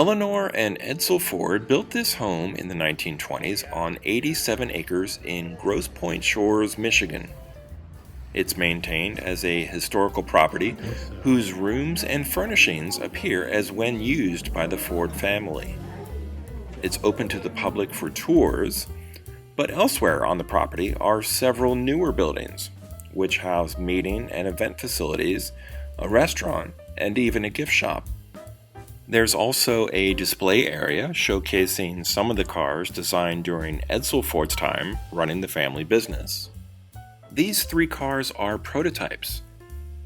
Eleanor and Edsel Ford built this home in the 1920s on 87 acres in Grosse Point Shores, Michigan. It's maintained as a historical property whose rooms and furnishings appear as when used by the Ford family. It's open to the public for tours, but elsewhere on the property are several newer buildings, which house meeting and event facilities, a restaurant, and even a gift shop. There's also a display area showcasing some of the cars designed during Edsel Ford's time running the family business. These 3 cars are prototypes,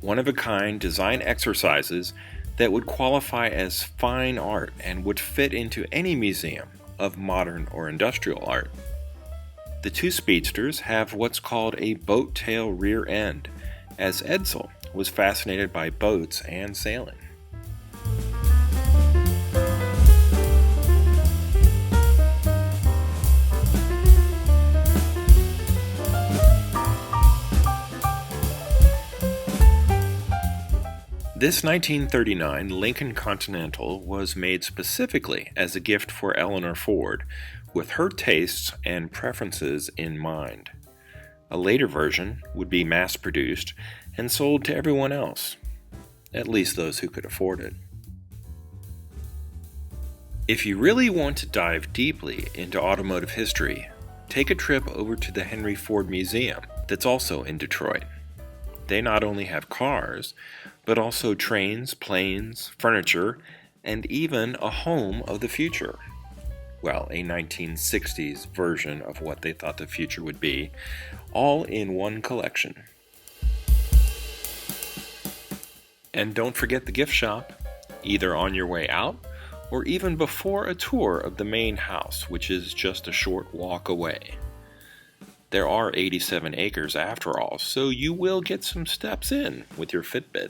one-of-a-kind design exercises that would qualify as fine art and would fit into any museum of modern or industrial art. The 2 Speedsters have what's called a boat tail rear end, as Edsel was fascinated by boats and sailing. This 1939 Lincoln Continental was made specifically as a gift for Eleanor Ford, with her tastes and preferences in mind. A later version would be mass-produced and sold to everyone else, at least those who could afford it. If you really want to dive deeply into automotive history, take a trip over to the Henry Ford Museum that's also in Detroit. They not only have cars, but also trains, planes, furniture, and even a home of the future. Well, a 1960s version of what they thought the future would be, all in one collection. And don't forget the gift shop, either on your way out or even before a tour of the main house, which is just a short walk away. There are 87 acres after all, so you will get some steps in with your Fitbit.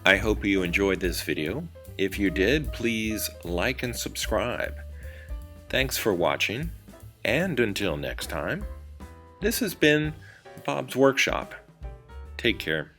I hope you enjoyed this video. If you did, please like and subscribe. Thanks for watching, and until next time, this has been Bob's Workshop. Take care.